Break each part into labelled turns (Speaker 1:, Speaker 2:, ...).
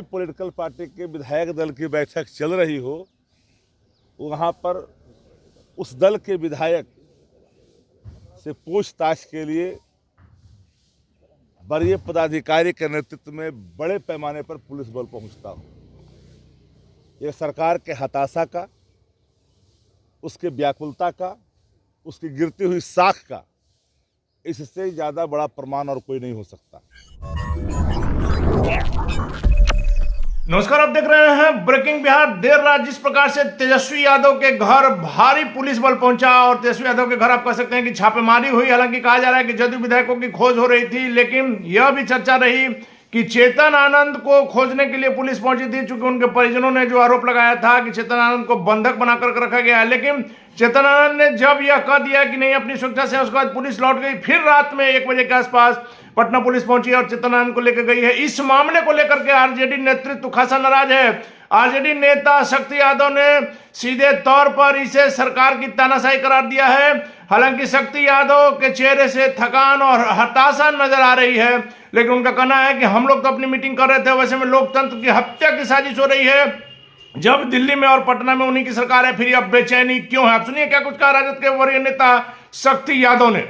Speaker 1: Political party के विधायक दल की बैठक चल रही हो, वहाँ पर उस दल के विधायक से पूछताछ के लिए वरीय पदाधिकारी के नेतृत्व में बड़े पैमाने पर पुलिस बल पहुंचता हो। ये सरकार के हताशा का, उसके व्याकुलता का, उसकी गिरती हुई साख का, इससे ज़्यादा बड़ा प्रमाण और कोई नहीं हो सकता।
Speaker 2: नमस्कार, आप देख रहे हैं ब्रेकिंग बिहार। देर रात जिस प्रकार से तेजस्वी यादव के घर भारी पुलिस बल पहुंचा और तेजस्वी यादव के घर आप कह सकते हैं कि छापेमारी हुई। हालांकि कहा जा रहा है कि जदयू विधायकों की खोज हो रही थी, लेकिन यह भी चर्चा रही कि चेतन आनंद को खोजने के लिए पुलिस पहुंची थी, चूंकि उनके परिजनों ने जो आरोप लगाया था कि चेतन आनंद को बंधक बनाकर रखा गया है। लेकिन चेतन आनंद ने जब यह कह दिया कि नहीं अपनी सुरक्षा से, उसके बाद पुलिस लौट गई। फिर रात में 1 बजे के आसपास पटना पुलिस पहुंची और चेतन आनंद को लेकर गई है। इस मामले को लेकर के आरजेडी नेतृत्व खासा नाराज है। आरजेडी नेता शक्ति यादव ने सीधे तौर पर इसे सरकार की तानाशाही करार दिया है। हालांकि शक्ति यादव के चेहरे से थकान और हताशा नजर आ रही है, लेकिन उनका कहना है कि हम लोग तो अपनी मीटिंग कर रहे थे, वैसे में लोकतंत्र की हत्या की साजिश हो रही है। जब दिल्ली में और पटना में उन्हीं की सरकार है, फिर अब बेचैनी क्यों है? आप सुनिए क्या कुछ कहा राजद के वरीय नेता शक्ति यादव ने।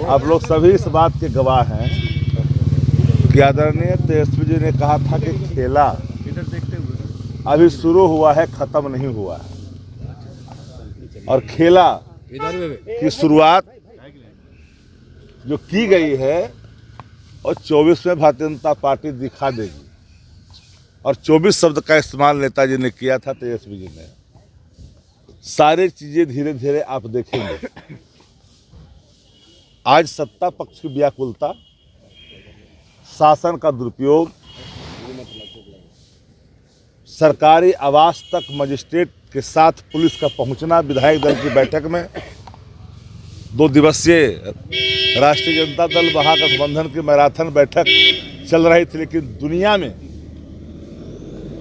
Speaker 1: आप लोग सभी इस बात के गवाह हैं कि आदरणीय तेजस्वी जी ने कहा था कि खेला अभी शुरू हुआ है, खत्म नहीं हुआ है। और खेला की शुरुआत जो की गई है और 24 में भारतीय जनता पार्टी दिखा देगी। और 24 शब्द का इस्तेमाल नेताजी ने किया था, तेजस्वी जी ने। सारी चीजें धीरे धीरे आप देखेंगे। आज सत्ता पक्ष की व्याकुलता, शासन का दुरुपयोग, सरकारी आवास तक मजिस्ट्रेट के साथ पुलिस का पहुंचना, विधायक दल की बैठक में 2 दिवसीय राष्ट्रीय जनता दल महागठबंधन की मैराथन बैठक चल रही थी, लेकिन दुनिया में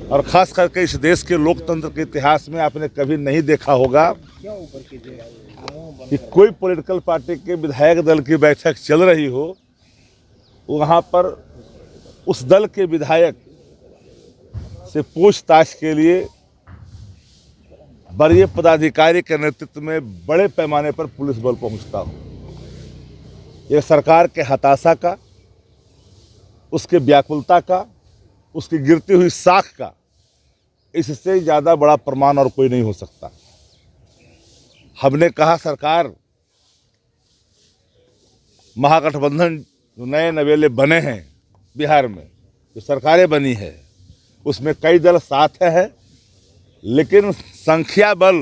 Speaker 1: और खास करके इस देश के लोकतंत्र के इतिहास में आपने कभी नहीं देखा होगा कि कोई पॉलिटिकल पार्टी के विधायक दल की बैठक चल रही हो, वहाँ पर उस दल के विधायक से पूछताछ के लिए वरीय पदाधिकारी के नेतृत्व में बड़े पैमाने पर पुलिस बल पहुंचता हो। यह सरकार के हताशा का, उसके व्याकुलता का, उसकी गिरती हुई साख का, इससे ज़्यादा बड़ा प्रमाण और कोई नहीं हो सकता। हमने कहा सरकार, महागठबंधन जो नए नवेले बने हैं बिहार में, जो सरकारें बनी है, उसमें कई दल साथ है, लेकिन संख्या बल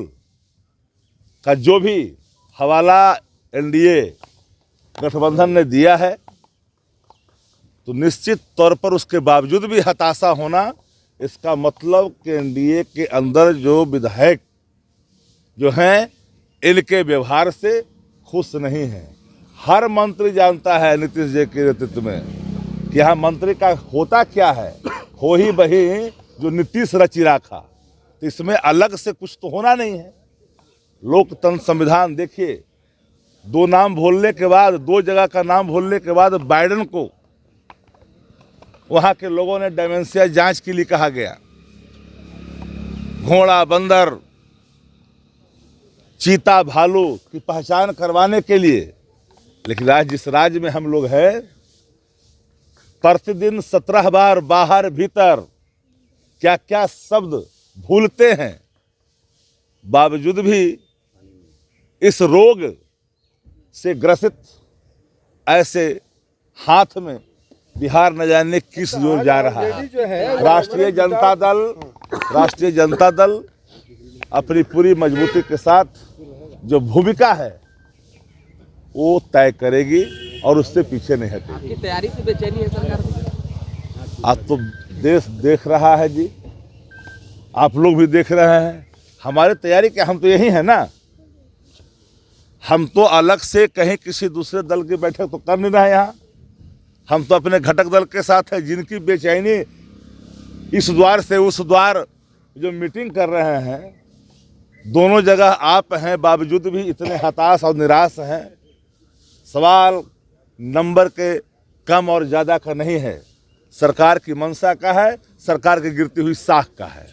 Speaker 1: का जो भी हवाला एनडीए गठबंधन ने दिया है, तो निश्चित तौर पर उसके बावजूद भी हताशा होना, इसका मतलब कि एनडीए के अंदर जो विधायक जो हैं, इनके व्यवहार से खुश नहीं हैं। हर मंत्री जानता है नीतीश जी के नेतृत्व में कि यहाँ मंत्री का होता क्या है। हो ही वही जो नीतीश रची रखा, तो इसमें अलग से कुछ तो होना नहीं है। लोकतंत्र संविधान देखिए, 2 नाम बोलने के बाद, 2 जगह का नाम बोलने के बाद बाइडेन को वहाँ के लोगों ने डेमेंशिया जांच के लिए कहा गया। घोड़ा, बंदर, चीता, भालू की पहचान करवाने के लिए। लेकिन आज जिस राज्य में हम लोग हैं, प्रतिदिन 17 बार बाहर भीतर क्या क्या शब्द भूलते हैं, बावजूद भी इस रोग से ग्रसित ऐसे हाथ में बिहार न जाने किस जोर जा रहा है। राष्ट्रीय जनता दल अपनी पूरी मजबूती के साथ जो भूमिका है वो तय करेगी और उससे पीछे नहीं हटेगी।
Speaker 3: आपकी तैयारी से बेचैनी है सरकार?
Speaker 1: आज तो देश देख रहा है जी, आप लोग भी देख रहे हैं। हमारी तैयारी क्या, हम तो यही है ना। हम तो अलग से कहीं किसी दूसरे दल की बैठक तो कर नहीं रहे यहाँ। हम तो अपने घटक दल के साथ है, जिनकी बेचैनी इस द्वार से उस द्वार जो मीटिंग कर रहे हैं, दोनों जगह आप हैं, बावजूद भी इतने हताश और निराश हैं। सवाल नंबर के कम और ज़्यादा का नहीं है, सरकार की मंशा का है, सरकार की गिरती हुई साख का है।